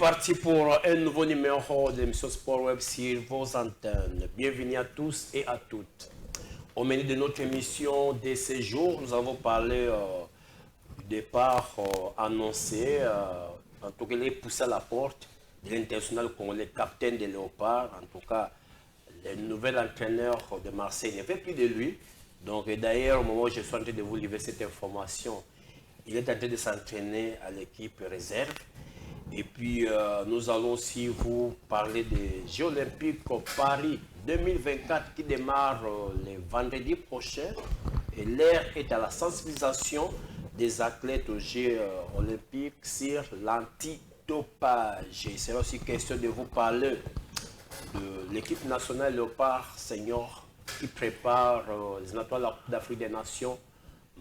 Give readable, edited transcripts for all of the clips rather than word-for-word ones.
parti pour un nouveau numéro de l'émission Sport Web sur vos antennes. Bienvenue à tous et à toutes. Au menu de notre émission de ce jour, nous avons parlé du départ annoncé, en tout cas, il est poussé à la porte de l'international congolais, capitaine de Léopard. En tout cas, le nouvel entraîneur de Marseille ne fait plus de lui. Donc, d'ailleurs, au moment où je suis en train de vous livrer cette information, il est en train de s'entraîner à l'équipe réserve. Et puis, nous allons aussi vous parler des Jeux Olympiques Paris 2024 qui démarrent le vendredi prochain. Et l'heure est à la sensibilisation des athlètes aux Jeux Olympiques sur l'antidopage. Il sera aussi question de vous parler de l'équipe nationale Léopard Senior qui prépare les éliminatoires de la Coupe d'Afrique des Nations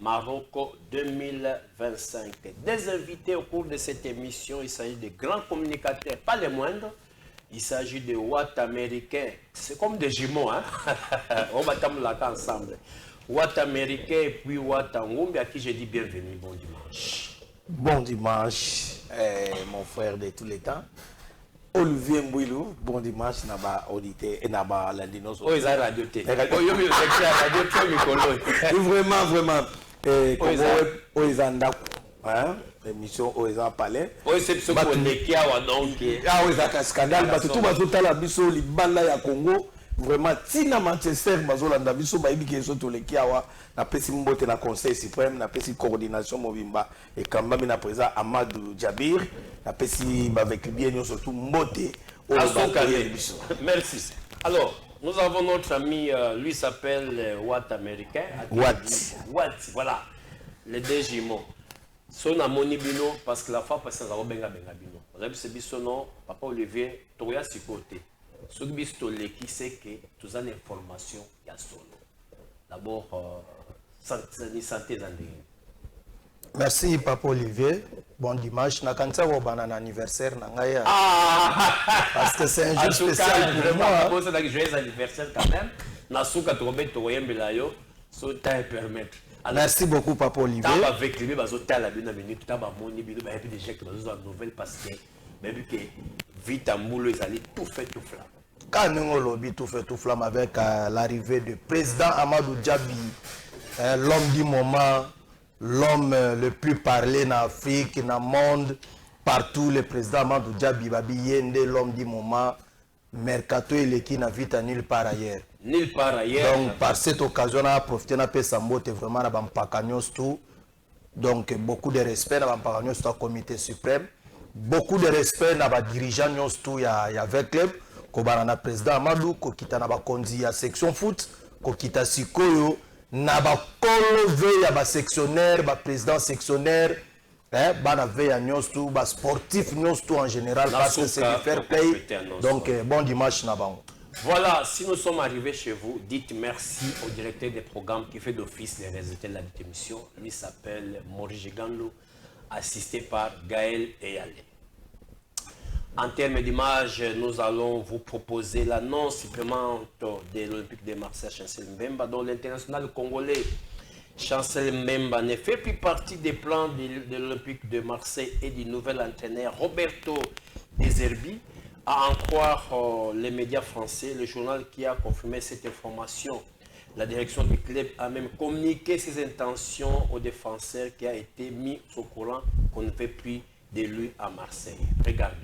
Maroc 2025. Des invités au cours de cette émission, il s'agit de grands communicateurs, pas les moindres. Il s'agit de Watt américains, c'est comme des jumeaux, hein? On va t'amener ensemble. Watt américain et puis Watt Ngumbi, à qui je dis bienvenue, bon dimanche. Bon dimanche, mon frère de tous les temps. Olivier Mbouilou, bon dimanche, naba audité et naba landino. Oh, ils ont radio T. Oh, yo mi radio T mikolo. Vraiment, vraiment. Oh, ils ont hein? Émission, oh, ils ont parlé. Oh, c'est ce qu'on est qui a donc. Ah, oui, c'est un scandale. Parce que tout le monde a biso libanda ya Congo. Vraiment, tina Manchester, bazolanda biso bayibi ke so tolekiawa na pesi mbote na conseil suprême na pesi coordination mobimba et kambami na président Amadou Djabir na pesi ba avec bien surtout mbote au biso. Merci. Alors, nous avons notre ami, lui s'appelle Watt américain. Watt, voilà. Les deux jumeaux. Son amoni bino parce que la fois passée nous avons benga bino. Vous avez vu ce nom, papa Olivier, toya si côté. Ce qui c'est que tous les informations il y a solo. D'abord, santé merci Papa Olivier. Bon dimanche. Na kanisa wa banana anniversaire na ngaya. Parce que c'est un jour spécial pour moi. Bon, c'est un joyeux anniversaire quand même. Na souka tombé toyembe la yo, so ta permettre. Merci beaucoup Papa Olivier. Taba avec lui bazo tala bina minute taba moni bino ba puis déjà que bazo nouvelle parce que même que vite amoulo ils allaient tout fait tout flamme. Quand nous lobby tout fait tout flamme avec l'arrivée du président Amadou Djabi, l'homme du moment, l'homme le plus parlé en Afrique, dans le monde, partout le président Amadou Djabi Babi Yende, l'homme du moment, Mercato et l'équipe n'a vite à nulle part ailleurs. Nulle part ailleurs. Donc par cette occasion, on a profité de la Sambote vraiment à Bampakanyos tout. Donc beaucoup de respect dans Bampakanyos tout au comité suprême. Beaucoup de respect dans les dirigeants tout il y a avec club. Kobarana président Amadou, kokita na bakonzi ya section foot, kokita sikoyo na bakolo veille ya ba sectionnaire, ba président sectionnaire, bana veille à tout, ba sportif tout en général parce que c'est du fair play. Donc bon dimanche na bango. Voilà, si nous sommes arrivés chez vous, dites merci au directeur des programmes qui fait d'office les résultats de la émission. Lui s'appelle Maurice Gandou, assisté par Gaël et Yale. En termes d'image, nous allons vous proposer l'annonce supplémentaire de l'Olympique de Marseille, Chancel Mbemba, dont l'international congolais Chancel Mbemba ne fait plus partie des plans de l'Olympique de Marseille et du nouvel entraîneur Roberto Deserbi. À en croire les médias français, le journal qui a confirmé cette information. La direction du club a même communiqué ses intentions aux défenseurs qui a été mis au courant qu'on ne fait plus de lui à Marseille. Regardez.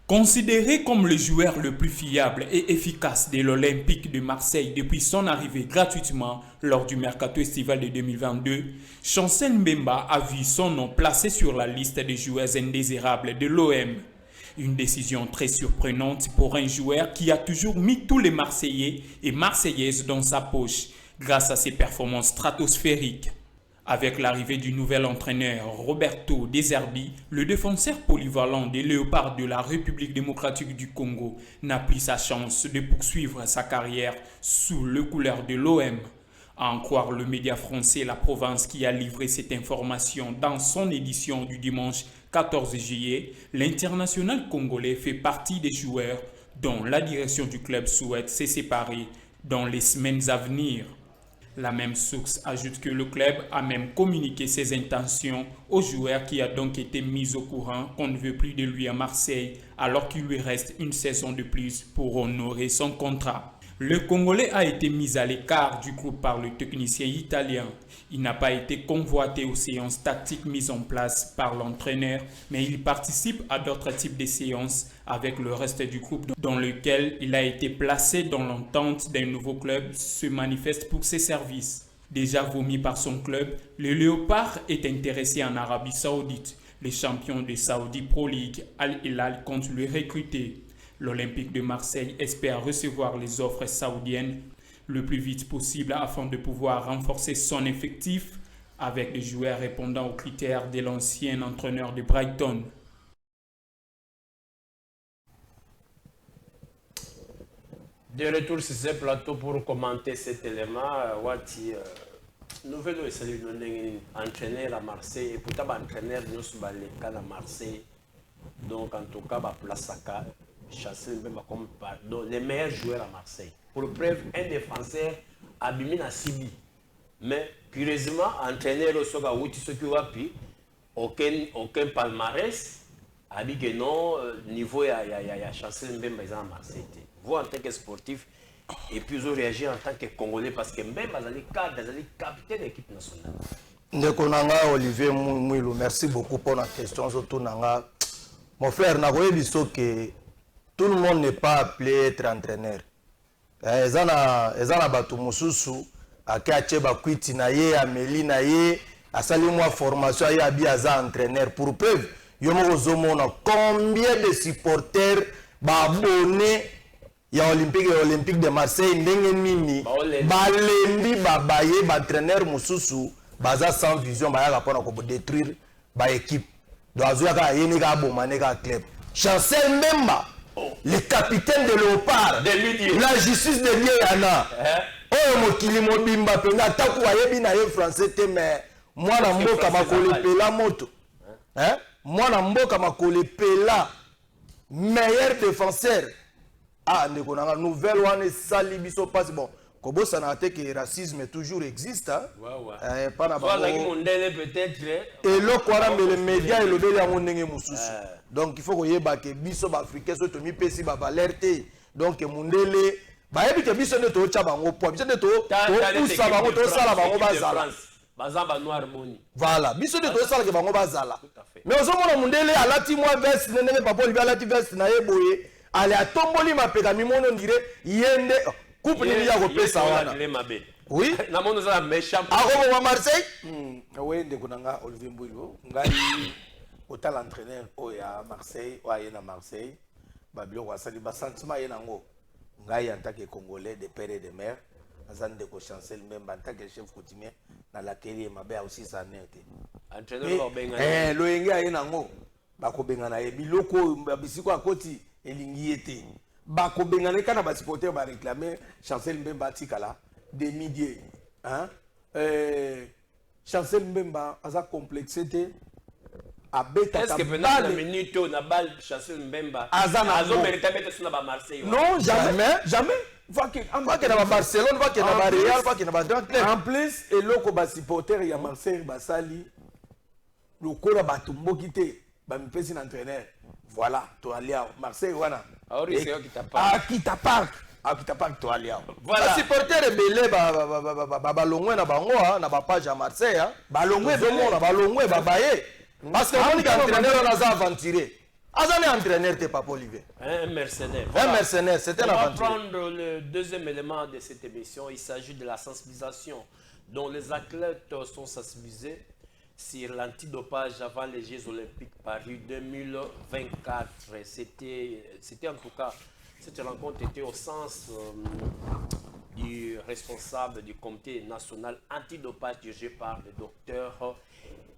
Considéré comme le joueur le plus fiable et efficace de l'Olympique de Marseille depuis son arrivée gratuitement lors du mercato estival de 2022, Chancel Mbemba a vu son nom placé sur la liste des joueurs indésirables de l'OM. Une décision très surprenante pour un joueur qui a toujours mis tous les Marseillais et Marseillaises dans sa poche grâce à ses performances stratosphériques. Avec l'arrivée du nouvel entraîneur Roberto Deserbi, le défenseur polyvalent des Léopards de la République démocratique du Congo n'a plus sa chance de poursuivre sa carrière sous les couleurs de l'OM. À en croire le média français La Provence qui a livré cette information dans son édition du dimanche 14 juillet, l'international congolais fait partie des joueurs dont la direction du club souhaite se séparer dans les semaines à venir. La même source ajoute que le club a même communiqué ses intentions au joueur qui a donc été mis au courant qu'on ne veut plus de lui à Marseille alors qu'il lui reste une saison de plus pour honorer son contrat. Le Congolais a été mis à l'écart du groupe par le technicien italien. Il n'a pas été convoité aux séances tactiques mises en place par l'entraîneur, mais il participe à d'autres types de séances avec le reste du groupe dans lequel il a été placé dans l'entente d'un nouveau club se manifeste pour ses services. Déjà vomi par son club, le Léopard est intéressé en Arabie Saoudite. Les champions de Saudi Pro League Al Hilal comptent le recruter. L'Olympique de Marseille espère recevoir les offres saoudiennes le plus vite possible afin de pouvoir renforcer son effectif avec des joueurs répondant aux critères de l'ancien entraîneur de Brighton. De retour sur ce plateau pour commenter cet élément, Wati, nouvelle entraîneur à Marseille, et pourtant entraîneur de nous à Marseille. Donc en tout cas, place à chasser comme les meilleurs joueurs à Marseille. Pour preuve, un défenseur abîmé à Sibi. Mais curieusement, entraîneur au Soga Wouti Sokiwapi, aucun palmarès, a dit que non, niveau il y a chassé Mbemba à Marseille. Vous en tant que sportif, et puis vous réagissez en tant que Congolais parce que Mbemba est capitaine de l'équipe nationale. Ndekonanga Olivier Mouilou, merci beaucoup pour la question. Mon frère, que tout le monde n'est pas appelé à être entraîneur. Ezana batu mususu akache bakwiti na ye ameli na ye asali moi formation ya bi aza entraîneur pour preuve yomo zomona combien de supporters ba abonné ya Olympique de Marseille ndenge nini balembi babaye ba entraîneur mususu baza sans vision ba ya pona ko détruire ba équipe do azoyaka yeni ka bomane ka club Chancel Mbemba. Le capitaine de Léopard, la justice de Dieu yana. Oh mokili mobimba penga taku ayebi na ye français te mais moi na mboka makole pela moto. Hein? Moi na mboka makole pela meilleur défenseur. Ah ndeko na nouvelle one sali biso passe bon. Kobo ça n'a été que le racisme toujours existe hein. Ouais. Pas na ba. Peut-être et le quoi mais les médias et le bel ya ndenge mususu. Donc il faut que yeba que biso ba africain so to mi pesi ba alerte donc mundele ba yebi que biso ne to cha bango po biso ne to poussa bango to sala bango bazala bazamba noir boni voilà biso ne to sala ke bango bazala mais ozomona mundele alati moi veste ndenge papa libi alati veste na yeboye ale atomboli mapeka mimono ndire yende coupe ni ya ko pesa wana oui na mono za méchant ako Marseille oui ndeko nanga Olivier Mbouilo ngai autant l'entraîneur à Marseille ou à Marseille babilo wasali ba sentiment yenango ngai en tant que Congolais de père et de mère azan de ko Chancel Mbemba en tant que chef coutumier na laquelle mabe aussi ça nete entraîneur benga lo yenga yenango bako benga na biloko babisiko akoti elingi ete bako benga ne kana ba supporter ba réclamer Chancel Mbemba tikala de midi hein Chancel Mbemba aza complexité. Est-ce que pendant la minute on a balle chassé Mbemba Azo mérite bête sur la Marseille? Non, jamais. Va qu'il y a Barcelone, va qu'il y a Real, va qu'il y a grand club. En plus, et là ko ba supporter ya Marseille basali le kola batumbo kité ba mpesi entraîneur. Voilà, to aller à Marseille wana. Auri c'est qui t'a pas. Kita park to aller. Voilà. Supporter belé ba longwe na bango na ba page à Marseille ba longwe ba baye. Parce que on dit qu'entraîneur on a aventuré. Azan est entraîneur t'es pas Olivier. Un mercenaire. Un mercenaire, c'était la aventure. On va prendre le deuxième élément de cette émission. Il s'agit de la sensibilisation dont les athlètes sont sensibilisés sur l'antidopage avant les Jeux Olympiques Paris 2024. C'était en tout cas, cette rencontre était au sens du responsable du comité national antidopage dirigé par le docteur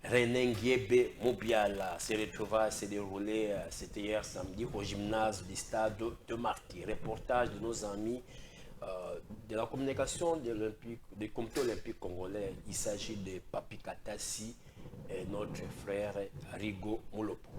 René Nguiebe Mobiala. Ces retrouvailles s'est déroulé, c'était hier samedi au gymnase du stade de Marty. Reportage de nos amis de la communication du comité olympique congolais. Il s'agit de Papi Katassi et notre frère Rigo Moulopo.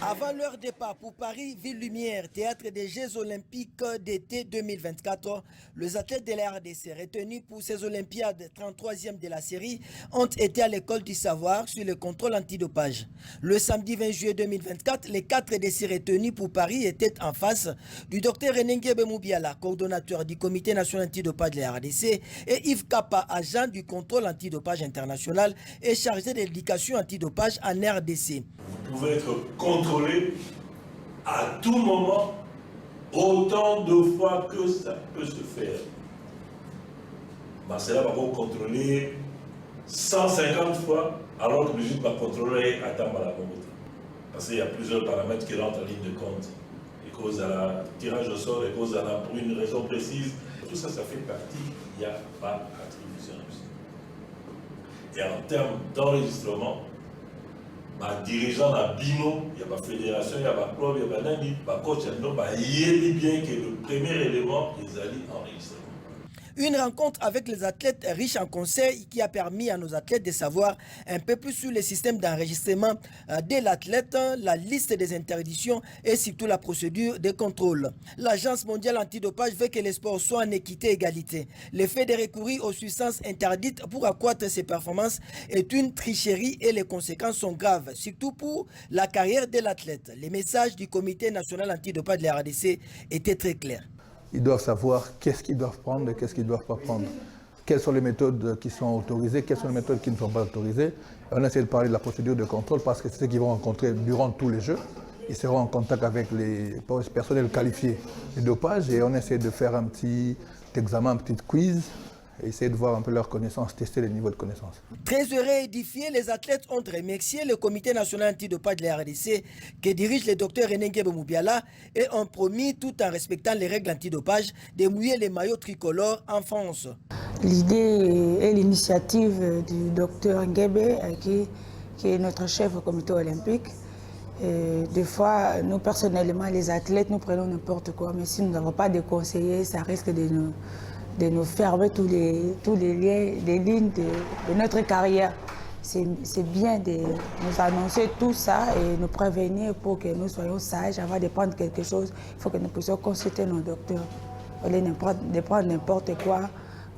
Avant leur départ pour Paris, Ville Lumière, théâtre des Jeux Olympiques d'été 2024, les athlètes de la RDC retenus pour ces Olympiades 33e de la série ont été à l'école du savoir sur le contrôle antidopage. Le samedi 20 juillet 2024, les 4 décès retenus pour Paris étaient en face du Dr René Nguebe Moubiala, coordonnateur du comité national antidopage de la RDC, et Yves Kappa, agent du contrôle antidopage international et chargé de l'éducation antidopage en RDC. Vous pouvez être contrôlé à tout moment, autant de fois que ça peut se faire. Marcella va vous contrôler 150 fois, alors que Brigitte va contrôler à Tambala. Parce qu'il y a plusieurs paramètres qui rentrent en ligne de compte. Les causes à la tirage au sort, les causes à la pour une raison précise. Tout ça, ça fait partie. Il n'y a pas d'attribution. Et en termes d'enregistrement, ma dirigeant à Bino, il y a ma fédération, il y a ma club, il y a ma nani, ma coach, il y a bien que le premier élément, ils allaient enregistrer. Une rencontre avec les athlètes riche en conseils qui a permis à nos athlètes de savoir un peu plus sur le système d'enregistrement de l'athlète, la liste des interdictions et surtout la procédure de contrôle. L'Agence mondiale antidopage veut que les sports soient en équité et égalité. Le fait de recourir aux substances interdites pour accroître ses performances est une tricherie et les conséquences sont graves, surtout pour la carrière de l'athlète. Les messages du comité national antidopage de la RDC étaient très clairs. Ils doivent savoir qu'est-ce qu'ils doivent prendre et qu'est-ce qu'ils ne doivent pas prendre. Quelles sont les méthodes qui sont autorisées, quelles sont les méthodes qui ne sont pas autorisées. On essaie de parler de la procédure de contrôle parce que c'est ce qu'ils vont rencontrer durant tous les Jeux. Ils seront en contact avec les personnels qualifiés du dopage et on essaie de faire un petit examen, un petit quiz, et essayer de voir un peu leurs connaissances, tester les niveaux de connaissances. Très heureux et édifiés, les athlètes ont remercié le comité national antidopage de la RDC que dirige le docteur René Nguebe Moubiala et ont promis, tout en respectant les règles antidopage, de mouiller les maillots tricolores en France. L'idée et l'initiative du docteur Nguebe, qui est notre chef au comité olympique. Et des fois, nous personnellement, les athlètes, nous prenons n'importe quoi, mais si nous n'avons pas de conseillers, ça risque de nous fermer tous les liens, les lignes de notre carrière. C'est bien de nous annoncer tout ça et nous prévenir pour que nous soyons sages. Avant de prendre quelque chose, il faut que nous puissions consulter nos docteurs. Au lieu de prendre n'importe quoi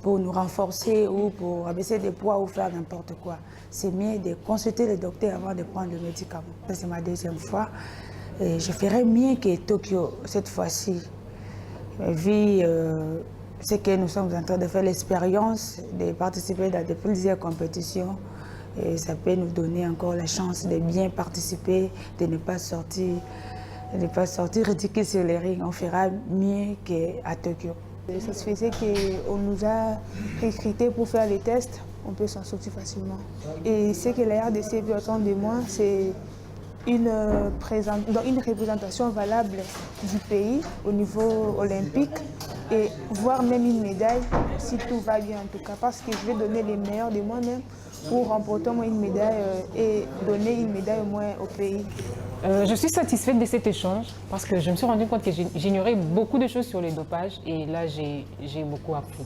pour nous renforcer ou pour abaisser des poids ou faire n'importe quoi. C'est mieux de consulter le docteur avant de prendre le médicament. C'est ma deuxième fois. Et je ferais mieux que Tokyo cette fois-ci. Vu c'est que nous sommes en train de faire l'expérience de participer dans plusieurs compétitions et ça peut nous donner encore la chance de bien participer, de ne pas sortir ridicule sur les rings. On fera mieux qu'à Tokyo. Ça se faisait qu'on nous a recrutés pour faire les tests, on peut s'en sortir facilement. Et ce que la RDC veut attendre de moi, c'est une représentation valable du pays au niveau olympique et voire même une médaille si tout va bien en tout cas, parce que je vais donner les meilleurs de moi-même pour remporter moi une médaille et donner une médaille au moins au pays. Je suis satisfaite de cet échange parce que je me suis rendu compte que j'ignorais beaucoup de choses sur le dopage et là j'ai beaucoup appris.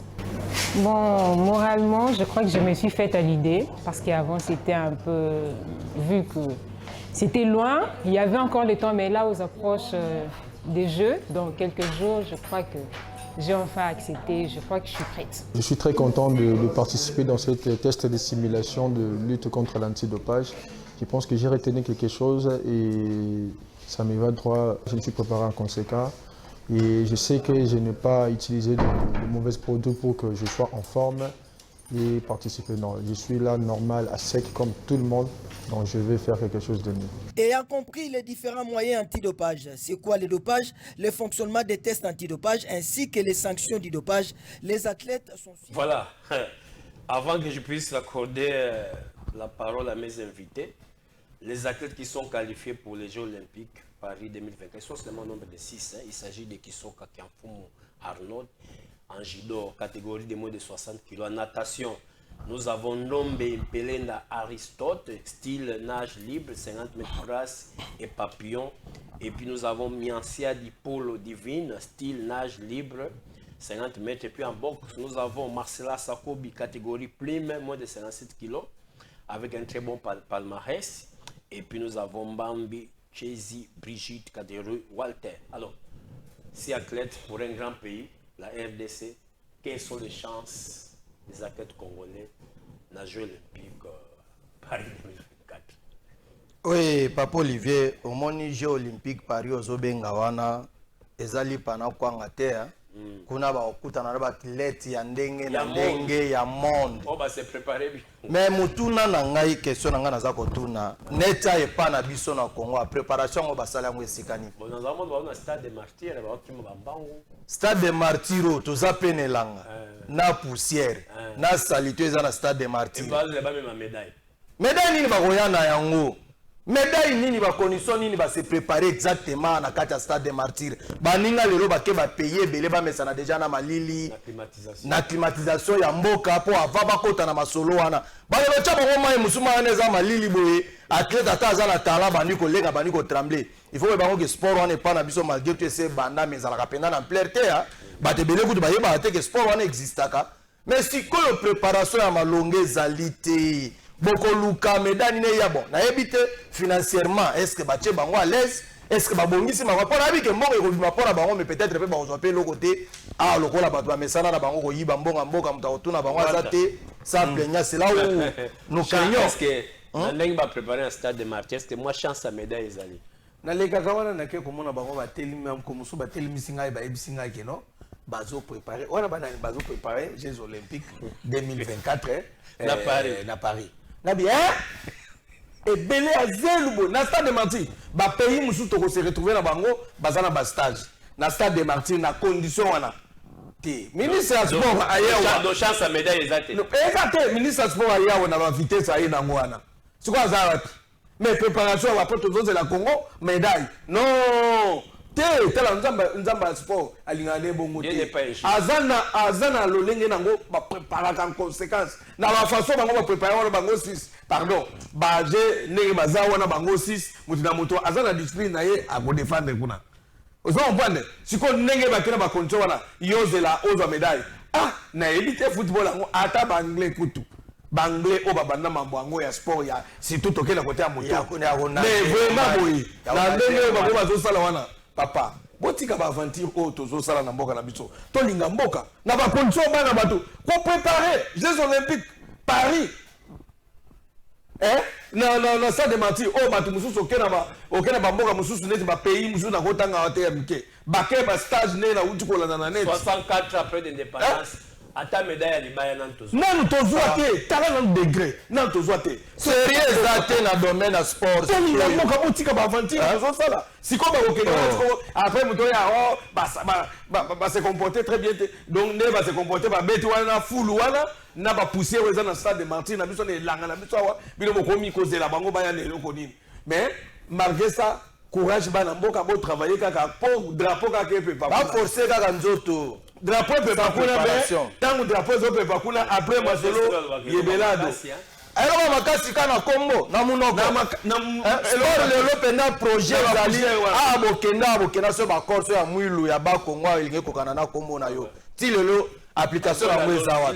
Bon, moralement, je crois que je me suis faite à l'idée parce qu'avant c'était un peu, vu que c'était loin, il y avait encore le temps, mais là aux approches des Jeux, dans quelques jours, je crois que j'ai enfin accepté, je crois que je suis prête. Je suis très content de participer dans ce test de simulation de lutte contre l'antidopage. Je pense que j'ai retenu quelque chose et ça me va droit. Je me suis préparé en conséquent et je sais que je n'ai pas utilisé de mauvais produits pour que je sois en forme et participer. Non, je suis là normal, à sec comme tout le monde, donc je vais faire quelque chose de mieux. Ayant compris les différents moyens antidopage, c'est quoi le dopage, le fonctionnement des tests antidopage ainsi que les sanctions du dopage, les athlètes sont... Voilà, avant que je puisse accorder la parole à mes invités, les athlètes qui sont qualifiés pour les Jeux Olympiques Paris 2024, ils sont seulement au nombre de 6. Il s'agit de Kisoka Kiamfumu Arnaud, en judo, catégorie de moins de 60 kg. En natation, nous avons Nombe Pelenda Aristote, style nage libre, 50 mètres brasse et papillon. Et puis nous avons Miancia Di Polo Divine, style nage libre, 50 mètres. Et puis en boxe, nous avons Marcela Sakobi, catégorie plume, moins de 57 kg, avec un très bon palmarès. Et puis nous avons Bambi, Chezi, Brigitte, Kaderu, Walter. Alors, si athlètes pour un grand pays, la RDC, quelles sont les chances des athlètes congolais dans les Jeux olympiques Paris 2024? Oui, Papa Olivier, au moni Jeux olympiques Paris ozobenga wana ezali pana kwanga te kuna ba okutana na ba athlète ya ndenge na ndenge ya monde. On va se préparer bien. Mais mutuna na ngai question na nga naza kotuna neta epa na biso na Congo a préparation ngo basala ngo esikani. Bon, nous avons un stade de martyrs, stade de martyrs toza penelanga na poussière na salito eza na stade de martyrs. Et bah les même médaille. Médaille nini bakoya na yango? Médaille nini ba condition nini ba se préparer exactement na kati ya stade de martyrs. Baninga lelo ba ke ba payer belé ba mesana déjà na malili na climatisation ya mboka po ava ba kota na masolo wana. Ba lelo cha ba ngoma musuma wana za malili boye athlète ata za na talent bani ko lenga bani ko trembler. Il faut que bango que sport wana pas na biso malgré que c'est banda mais za la penda na plerté ya ba te belé kutu ba yeba te que sport wana existaka. Mais si ko yo préparation ya malonge zalité Boko luka medani ne ya bon na ebite financièrement est-ce que bache bango à l'aise est-ce que babongisi ma rapport abi ke mbongo ko bima pora bango mais peut-être pe bango zope le côté ah lokola bato ba mesana na bango ko yiba mbonga mboka mutotuna bango azate ça plaignant c'est là où nous craignons est-ce que ndenge ba préparer un stade de martyrs est-ce que moi chance à médaille ezali na leka kawana na ke komona bango ba telimi am komusu ba telimi singa ba ebisinga ke no bazo préparer wana bana bazo préparer Jeux olympiques 2024 na Paris. Na bien et belé à zelubo na stade de martyrs ba pays musu to ko se retrouver na bango bazana ba stage na stade de martyrs na condition wana te ministre ya sport ayawa do chance à médaille exacte exacte ministre ya sport ayawa na ba vitesse ayi na ngwana siko azara mais préparation après tous la Congo médaille non te tala nzamba sport alingane bongo te azana lolenge nango ba préparer en conséquence na ba façon bango ba préparer wana bango 6 pardon ba je nenge bazawa na bango 6 mutina moto azana discipline na ye a go défendre kuna ozo mpande siko nenge ba kena ba control wana yozela ozo médaille na élite football ngo ata ba anglais kutu banglais o babanda mambo yango ya sport ya surtout tokela côté ya moto mais vraiment boy na ndenge bango bazosala wana papa botika ba aventure o tozosala na mboka na biso tolinga mboka na ba condition bana bato ko préparer Jeux olympiques Paris na stade de martyrs o bato mususu okena ba mboka mususu neti ba pays mususu na kotanga te ya mike ba ke ba stage ne na uti kolanda na net 64 après d'indépendance ata médaille ya libaya nantozo nanu tozwa te tala na degré nanu tozwa te sérieux ezate na domaine ya sport tolinga mboka botika ba aventure tozosala siko bakokende après moto ya ba se comporter très bien donc ne ba se comporter ba beti wana na fulu wana na ba pousser eza na stade de martyrs na biso na elanga na biso awa bino bokomi kozela bango baya na eloko nini mais malgré ça courage bana mboka bo travailler kaka po drapeau kaka epe pa ba forcer kaka nzoto drapeau epe pa kuna mais tango drapeau epe pa kuna après masolo yebelado alors makasi kana kombo na munoko sport lelo penda projet zali bokenda so ba course ya mwilu ya ba Kongo elinge kokana na kombo na yo ti lelo application na mweza wa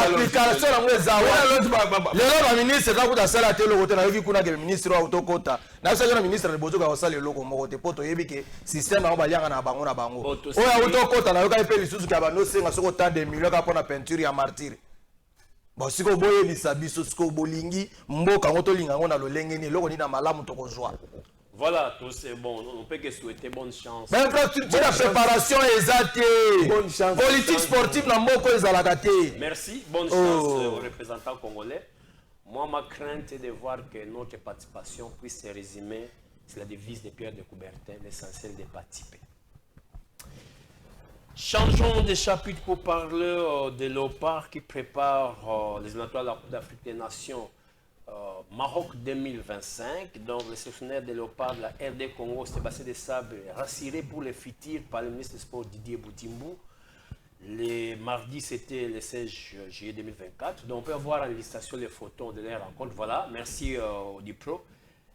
application na mweza wa lelo ba ministre ka kuta sala te loko te na yoki kuna ke ministre wa utokota na so na ministre le bozoka wasala loko moko te poto yebi ke système ba balianga na bango oya utokota na yoka pe lisusu ka ba no senga soko tant de millions ka pona peinture ya martyr. Bon, si vous voyez les sabisos, si vous voyez mboka ngoto linga ngona lolenge ni loko ni na malamu to kozwa. Voilà, tout c'est bon. On peut que souhaiter bonne chance. Mais infrastructure la préparation exacte. Bonne chance. Politique sportive na mboko ezalaka te. Merci, bonne chance aux représentants congolais. Moi, ma crainte est de voir que notre participation puisse se résumer sur la devise de Pierre de Coubertin, l'essentiel de participer. Changeons de chapitre pour parler de Léopard qui prépare les éliminatoires de la Coupe d'Afrique des Nations Maroc 2025. Donc, le sélectionneur de Léopard de la RD Congo, Sébastien Desabre, rassuré pour le futur par le ministre des Sports Didier Boutimbu. Le mardi, c'était le 16 juillet 2024. Donc, on peut voir en listation les photos de la rencontre. Voilà, merci au DIPRO.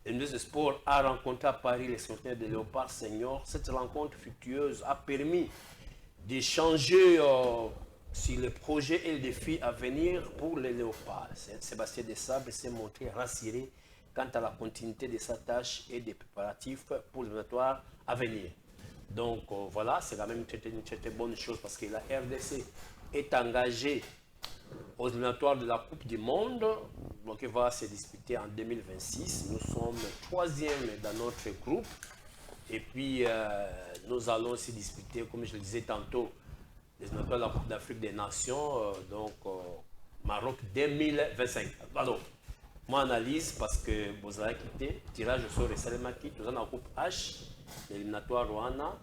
Le ministre des Sports a rencontré à Paris les sélectionneurs de Léopard Senior. Cette rencontre fructueuse a permis d'échanger sur les projets et les défis à venir pour les léopards. Sébastien Desabre s'est montré rassuré quant à la continuité de sa tâche et des préparatifs pour l'éliminatoire à venir. Donc voilà, c'est quand même une très bonne chose parce que la RDC est engagée aux éliminatoires de la Coupe du Monde, donc il va se disputer en 2026. Nous sommes 3e dans notre groupe et puis nous allons aussi disputer, comme je le disais tantôt, les éliminatoires de la Coupe d'Afrique des Nations, donc Maroc 2025. Alors, mon analyse, parce que vous avez quitté, tirage au sort et Salemaki, tout ça dans la Coupe H, l'éliminatoire Rwanda,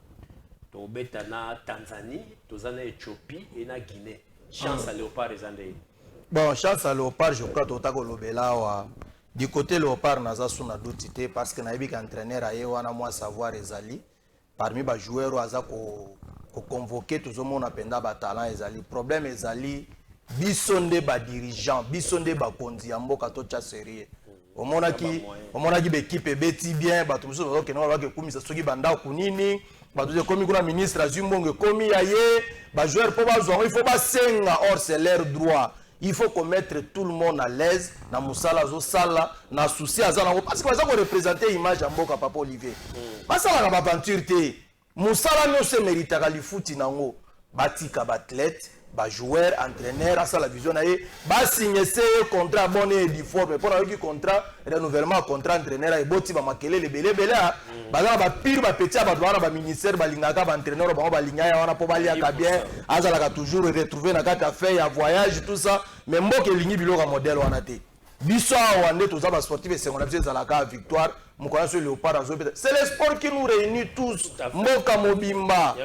Tobetana Tanzanie, tout ça dans Éthiopie et na Guinée. Chance à Léopard et Zandé. Bon, chance à Léopard, je crois que tu as du côté Léopard, nous avons doute parce que nous avons un entraîneur à Ewana, moi, savoir Ezali. Parmi les joueurs, nous avons convoqué tout le monde à Penda Batalan Ezali. Le problème Ezali, bisonde ba dirigeant, bisonde ba kondi amboka to cha sérieux. Au monaki l'équipe beti bien, ba tout so que non ba ke kumisa soki banda kunini, ba tout comme kuna ministre azumbonge komi aye, ba joueur po ba zo, il faut ba senga or c'est leur droit. Il faut qu'on mette tout le monde à l'aise na musala zo sala na souci azana parce que ça ko représenter image amboka papa Olivier. Ba sala na ba peinture te. Musala no se mérite ka li foot nango, batika bathlète ba joueur, entraîneur, à ça la vision aye, ba signer ce contrat bonné du forme pour avoir contrat renouvellement contrat entraîneur et boti ba makele le belé ba ba pire ba petit ba douana ba ministère ba lingaka ba entraîneur ba lingaya wana po ba lia ka bien azala ka toujours retrouver na kata fait ya voyage tout ça mais mboke lingi biloko modèle wana te biso wande to za ba sportif et secondaire za la victoire mukona sur Léopard c'est le sport qui nous réunit tous mboka mobimba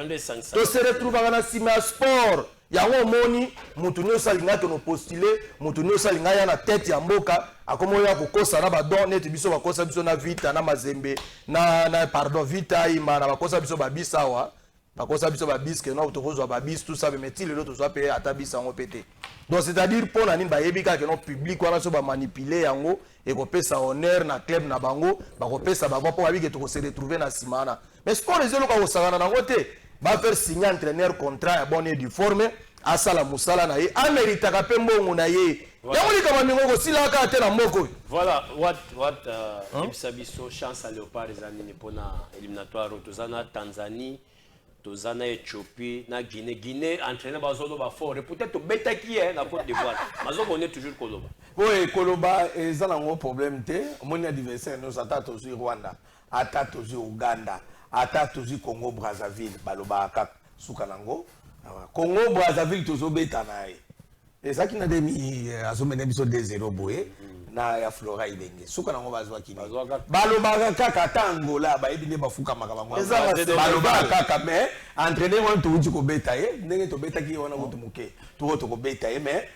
to se retrouver na sima sport yango moni mutu nyosa linga ke no postuler mutu nyosa linga ya na tête ya mboka akomoya kokosa na ba don net biso bakosa biso na vita na mazembe na pardon vita ima na bakosa biso ba bisawa bakosa biso ba biske no to kozwa ba bis tout ça mais ti lelo to zwa pe ata bisango pété donc c'est-à-dire pour na nini ba yebika ke no public wana so ba manipuler yango et ko pesa honneur na club na bango ba ko pesa ba po ba bike to ko se retrouver na simana mais sport les loka ko sangana na ngote va faire signer entraîneur contrat à bonne et du forme à sala musala na ye amerita ka pe mbongo na ye yango likama mingo ko sila ka te na moko. Voilà what Sabiso chance à Léopard les années pour na éliminatoire tozana Tanzanie tozana Éthiopie na Guinée entraîneur bazolo ba fort peut-être beta qui est na Côte d'Ivoire mazo connaît toujours Koloba. Oui Koloba ezana un problème te mon adversaire nous attaque aussi Rwanda attaque aussi Ouganda attaque aussi Congo Brazzaville baloba kaka sukanango Congo Brazzaville tozo beta na ye ezaki na demi azomene biso 2-0 boye na ya Flora Ibenge sukanango bazwa kini baloba kaka tangola ba ebine bafuka makaba baloba kaka mais entraîner wan to uti ko beta ye ndenge to beta ki wana ko muke to ko beta ye mais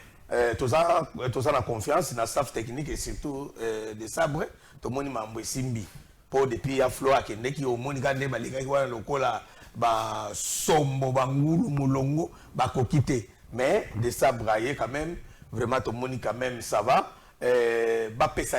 toza na confiance na staff technique et surtout de Sabre to moni mambo simbi pour depuis ya Flora kendeki o moni ka ndeba lika ki wana lokola ba sombo bangulu mulongo ba kokite mais de ça brailler quand même vraiment tout le monde quand même ça va ba pesa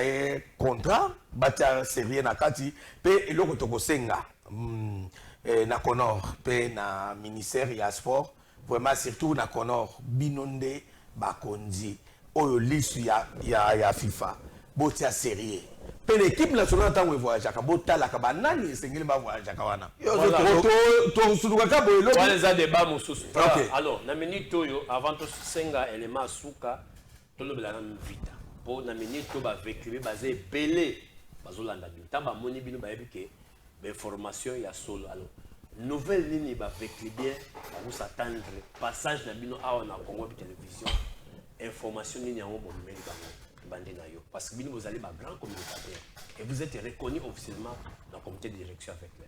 contrat ba tia sérieux na kati pe eloko to kosenga na Conor pe na ministère ya sport vraiment surtout na Conor binonde ba konzi oyo lisu ya FIFA bo tia sérieux pe l'équipe nationale tango voyage ka botala ka banani sengeli ba voyage ka wana to suduka ka bo lo wale za débat mususu alors na minute oyo avant to senga élément suka to lo bela na vita po na minute to ba vécu basé belé bazolanda bi tamba moni bino ba yebike be formation ya solo alors nouvelle ligne ba vécu bien vous s'attendre passage na bino awa na Congo télévision information ni yango bon meli parce que vous allez un grand communicateur et vous êtes reconnu officiellement dans le comité de direction avec lui.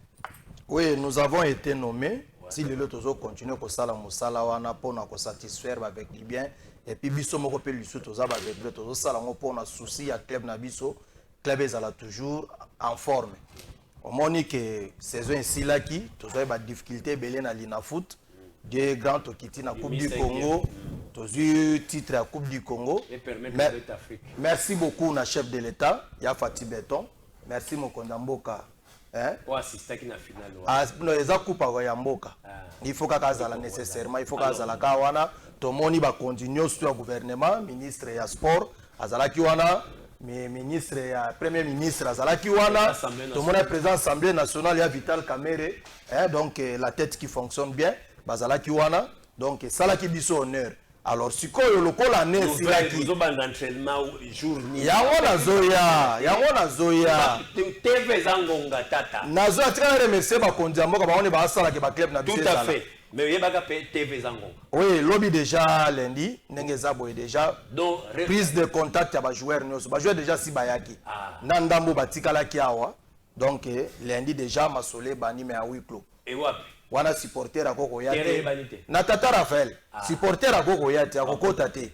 Oui, nous avons été nommés. Si les autres continuent à faire musala wana pour nous satisfaire avec les biens et puis biso moko pe lisu toza ba avec les autres sala ngo pour na souci ya club na biso club ezala toujours en forme. On moni que saison ici là qui toza ba difficulté belé na lina foot des grands tokiti na Coupe du Congo. Tozu titre à Coupe du Congo. Merci beaucoup na chef de l'État, ya Fati Beton. Merci mon Kondamboka. Hein? Pour assister à la finale. Ah, non, eza coupe ya mboka. Il faut qu'à ça nécessairement, il faut qu'à ça la kawana, to moni ba continuer sur le gouvernement, ministre ya sport, azala ki wana ministre ya premier ministre azalaki wana tomona président assemblée nationale ya Vital Kamerhe donc la tête qui fonctionne bien bazalaki wana donc salaki biso honneur alors sikoyo lokola nesi laki yango nazoya TV zangonga tata nazoya tika remercier bakonzi ya mboka baone basalaki ba club na biso tout à fait mais yebaka pe TV zangonga oui lobby déjà lundi ndenge za boye déjà donc prise de contact ya ba joueur nyonso ba joueur déjà si bayaki na ndambo batikalaki awa donc lundi déjà masole bani me a huis clos et wapi wana supporter akoko yate na tata Raphaël supporter akoko yate akokota te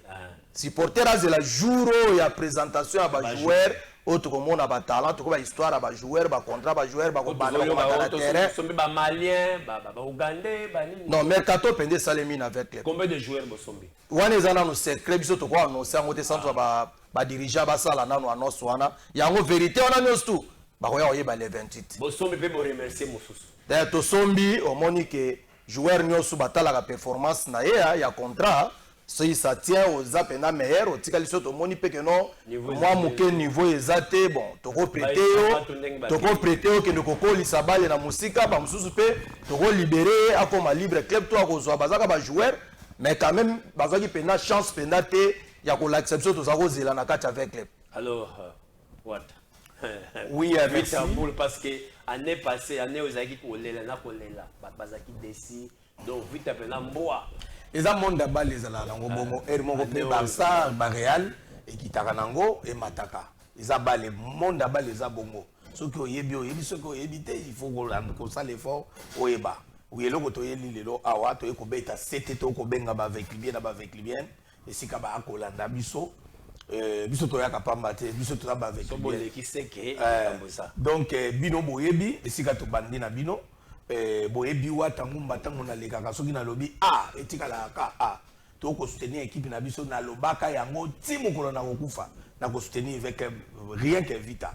supporter azela jour ya présentation ya ba joueur autre comme on a ba talent to ba histoire ba joueur ba contrat ba joueur ba ko bana ba terrain sombe ba malien ba ougandais ba nini non mercato pende salemine avec les combien de joueurs bo sombe wana ezana no secret biso to ko annoncer ngote centre ba dirigeant ba sala nano annonce wana yango vérité wana nyos tout ba ko ya oyeba le 28 bo sombe pe bo remercier mosusu d'ailleurs to sombi omoni que joueur nyos batala la performance na ye ya contrat si ça tient aux apena meilleur au tikali soto moni pe que non moi moke niveau ezate bon toko prêter que ne koko lisabale na musika ba mususu pe toko libérer akoma libre club to akozwa bazaka ba joueur mais quand même bazaki pena chance pena te ya ko l'acception to zako zela na kati avec club alors what oui avec ça parce que année passée année ozaki kolela na kolela bazaki desi donc vite pena mboa eza monde bal ezala nango bongo moko pe Barça ba Real ekitaka nango e mataka eza bal monde bal eza bongo soki oyebi soki oyebi te il faut ko sala effort oyeba uyeloko to yeli lelo awa to ekobeta sete to ko benga ba avec bien na ba avec bien esika ba akolanda biso biso to yaka pamba te biso to ba avec bien qui sait que donc bino boyebi esika to bandi na bino boyebi watangu mbatango na lekaka soki na lobi etikala ka to ko soutenir équipe na biso na lobaka yango ti mokolo na kokufa na ko soutenir avec rien que vita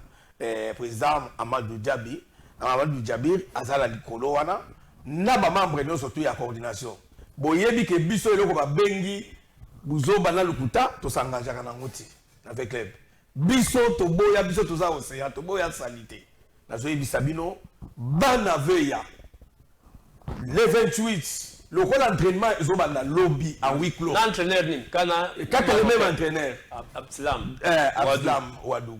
président Amadou Djabir azala likolo wana na ba membre nyonso to ya coordination boyebi ke biso eloko ba bengi buzoba na lukuta to s'engageaka na ngoti avec club biso to boya biso to za océan to boya salite na zo yebisa bino bana veya le 28 le rôle d'entraînement ils ont dans lobby en huis clos l'entraîneur nim kana le même entraîneur Abslam Wadou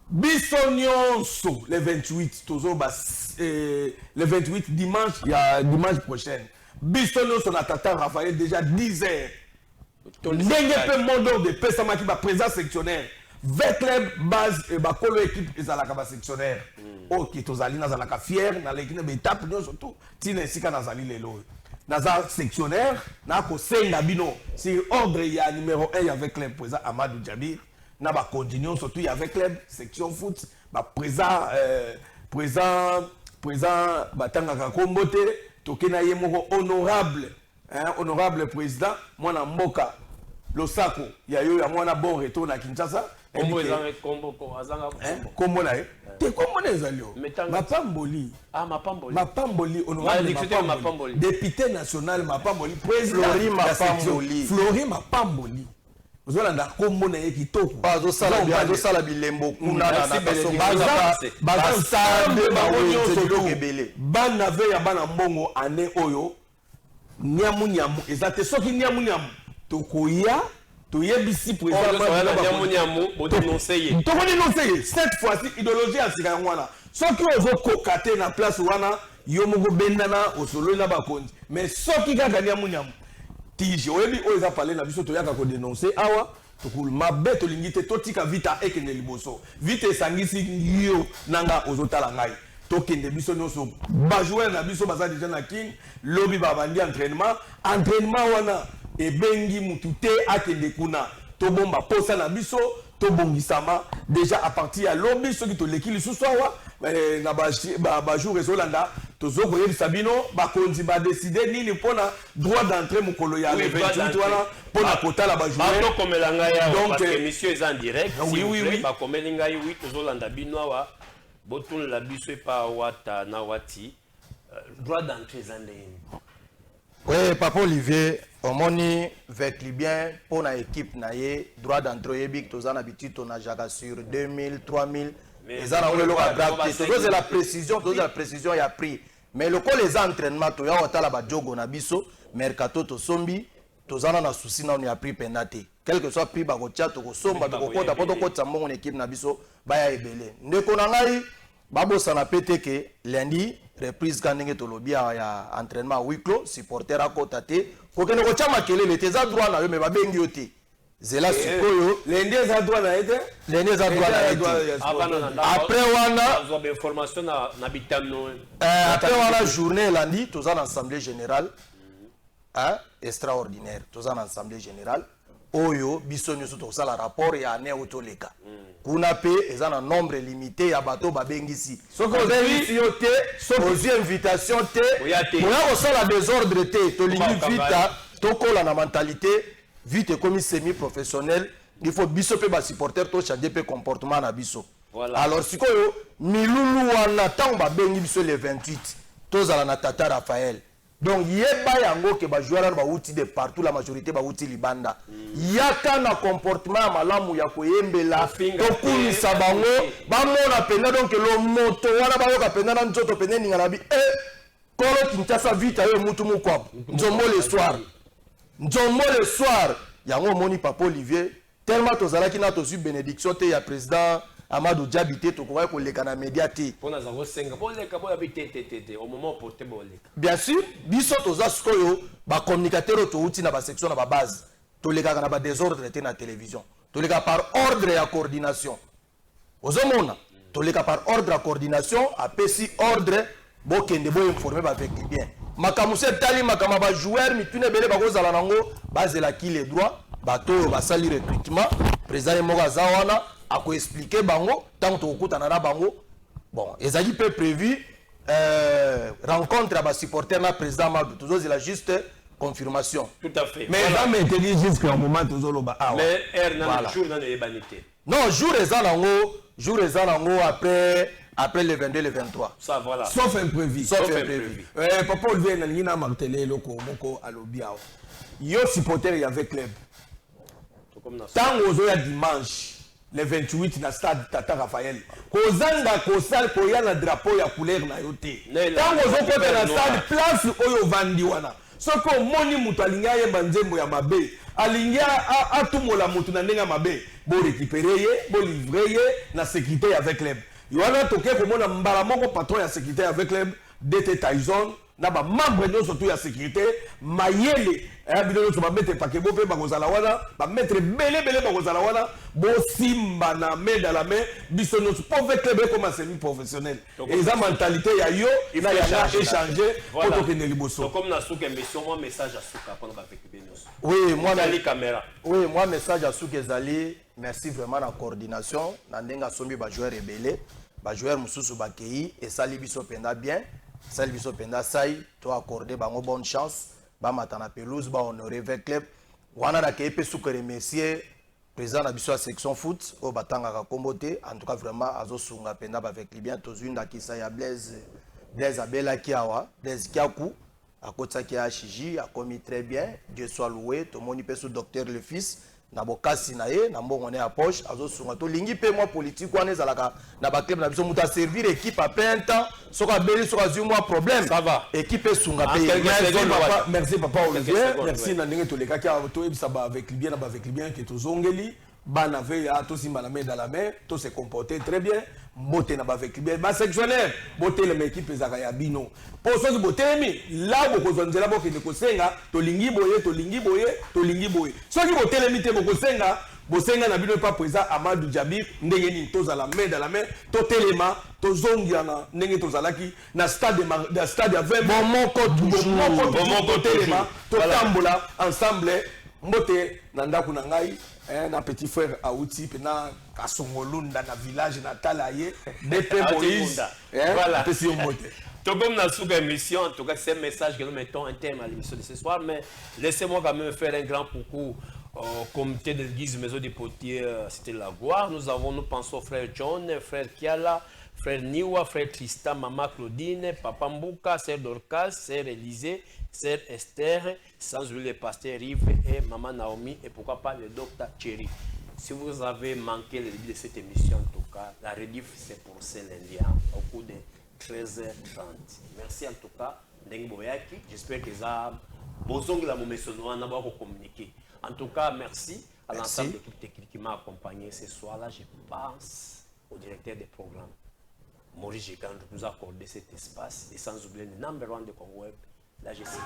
Bissonionso le 28 tozoba le 28 dimanche il y a dimanche prochain Bissonionso na tata Raphaël déjà 10 heures ndenge pe mondo de pesama qui va présent sectionnaire avec club base et ba kolo équipe ezalaka ba sectionnaire OK tozali na zalaka fier na l'équipe be étape nyonso surtout tina esika na zali lelo na za sectionnaire na ko senga bino si ordre ya numéro 1 avec club président Amadou Djabir na ba continuer surtout avec club section foot ba présent batanga kombote tokena ye moko honorable président mwana mboka Losako ya yo ya mwana bon retour na Kinshasa kombo na ye te kombo na ezalio mapamboli honorable député national mapamboli président Flori Mapamboli ozolanda kombo na ye kitoko bazosala bilembo kuna na bana ve ya bana mbongo ane oyo nyamu ezate soki nyamu tokoya toyebisi président dénoncer cette fois-ci idéologie ya sika ngwana soki ozokoka te na place wana yo moko bendana osolo na bakonzi mais soki kaka nyamu tiji oyebi oyo eza parler na biso toyaka ko dénoncer awa tokul mabe tolingi te totika vita ekende liboso vita esangisi yo nanga ozotala ngai tokende biso nyonso ba joueur na biso baza déjà na kin lobby babandi entraînement wana ebengi mutu te akende kuna tobomba posa na biso tobongisama déjà à partir ya lobby soki toleki lisusu awa na ba jour ezolanda tozoko yebisa bino bakonzi ba décider nini pona droit d'entrée mokolo ya le 28 wana pona kotala ba joueur donc komela ngai awa parce que monsieur est en direct oui ba komeli ngai oui tozolanda bino awa botunela biso epa wata na wati droit d'entrée zandeni Oui, Papa Olivier, au moni avec Libyen pour une équipe naie droit d'entrée big tous en habitude on a déjà sur 2000 3000 les ans on le la précision il a pris mais le coup les entraînements to ya otala ba jogo na biso mercato to sombi tous en a souci na on a pris penalty quel que soit prix ba ko tia to ko somba to ko kota poto ko tsambo on équipe na biso ba ya ebele ndeko na ngai babo sana pété que lundi reprise quand ndenge to lobia ya entraînement huis clos supporter à côté té ko kene ko chama kelele te za droit na yo me ba bengi yo te zela sikoyo lundi za droit na ete lundi za droit na ete après wana zo information na bitano après wana journée lundi to za l'assemblée générale hein extraordinaire to za l'assemblée générale oyo biso nyonso to sala rapport ya ane otoleka kuna pe eza na nombre limité ya bato babengisi soko ozeli yo te ozi invitation te oya kosala désordre te tolingi vita tokola na mentalité vite comme semi professionnel il faut biso pe ba supporter to changer pe comportement na biso alors sikoyo milulu wana tango babengi biso le 28 tozala na Tata Raphaël. Donc, il y a des joueurs qui de partout, la majorité qui libanda. Il y a un comportement malamu ya koyembela, tokuni sabango, bamona pena donc le moto wana bayoka pena na nzoto pena ninga na bi kolo Kinshasa vite ayo mutu mukwa. Nzombo le soir, yango moni Papa Olivier, tellement tozalaki na tozu bénédiction te ya président Amadou Diabité to koya ko leka na médiaté pona za kosenga po leka po habité au moment porté bo leka bien sûr biso toza skoyo ba communicateur to uti na ba section na ba base to leka na ba désordre te na télévision to leka par ordre ya coordination ozomona to leka par ordre ya coordination apesi ordre bo kende bo informer ba avec bien makamuse tali makama ba joueur mitune bele ba kozala nango bazela ki les droits bato ba sali recrutement président Moga Zawana a ko expliquer bango tant to kutana na bango bon ezali peu prévu rencontre à supporter na président Madou toujours il a juste confirmation tout à fait mais ça me dit jusqu'à un moment toujours loba mais erna jour na ebanité non jour ezanango après le 22 le 23 ça voilà sauf imprévu papa Olivier na ngina martelé loko moko alobia yo supporter avec club tant aux ya dimanche le 28 na stade Tata Raphaël kozanga kosal koya na drapeau ya couleur na yote tango zokota na stade place oyo vandi wana soko moni mutu alingi ayeba nzembo ya mabe alingi atumola mutu na ndenge mabe bo récupérer ye bo livrer ye na sécurité avec club wana toke komona mbala moko patron ya sécurité avec club DT Tyson na ba membre nyonso tu ya sécurité mayele bidon to ba mettre pakebo pe ba kozala wana ba mettre belé ba kozala wana bo simba na main dans la main biso nyonso pauvre club comme semi professionnel et ça mentalité ya yo na ya échanger pour to kene liboso comme na souka mission moi message à souka pour ba avec benos oui moi na les caméras oui moi message à souka ezali merci vraiment la coordination na ndenga sombi ba joueur rebelle ba joueur mususu ba kei et sali biso penda bien celle biso penda sai to accorder bango bonne chance ba matana pelouse ba honorer avec club wana na kepe souka remercier président na biso section foot au batanga ka kombote en tout cas vraiment azo sunga penda ba avec bien tozunda ki sa ya Blaise Abela kiawa Blaise Kiaku à côté qui a Chiji a commis très bien Dieu soit loué to moni pe sous docteur le fils na bokasi na ye na mbongo ne ya poche azo sunga to lingi pe moi politique wana ezalaka na ba club na biso muta servir équipe à plein temps soka beli soka zu moi problème ça va équipe sunga pe merci papa Olivier merci na ndenge to leka ka to ebisa ba avec bien na ba avec bien que to zongeli bana veya to simba la main dans la main to se comporter très bien mbote na ba avec bien ba sectionnaire bote le équipe ezaka ya bino pour so botelemi là boko zonzela boko ne kosenga to lingi boye soki botelemi te boko senga bosenga na bino pa président Amadou Diabir ndenge ni toza la main dans la main to telema to zongia na ndenge tozalaki na stade ya 20 moko telema to tambola ensemble mbote na ndako na ngai na petit frère Aouti pena Kasongolunda na village natal aye BP Moïse voilà petit mbote tout comme dans cette émission en tout cas c'est un message que nous mettons un terme à l'émission de ce soir mais laissez-moi quand même faire un grand coucou au comité de l'église Maison des Potiers c'était la gloire nous pensons frère John frère Kiala frère Niwa, frère Tristan, maman Claudine, papa Mbouka, sœur Dorcas, sœur Élisée, sœur Esther, sans oublier le pasteur Rive et maman Naomi, et pourquoi pas le docteur Thierry. Si vous avez manqué le début de cette émission, en tout cas, la rediff c'est pour ce lundi, au cours de 13h30. Merci en tout cas, Ndeng Boyaki. J'espère que ça besoin de la communiquer. En tout cas, merci à l'ensemble de toute l'équipe qui m'a accompagné ce soir-là. Je pense au directeur des programmes, Maurice Gégan, de nous accorder cet espace et sans oublier le number 1 de Congo Web, la GCD.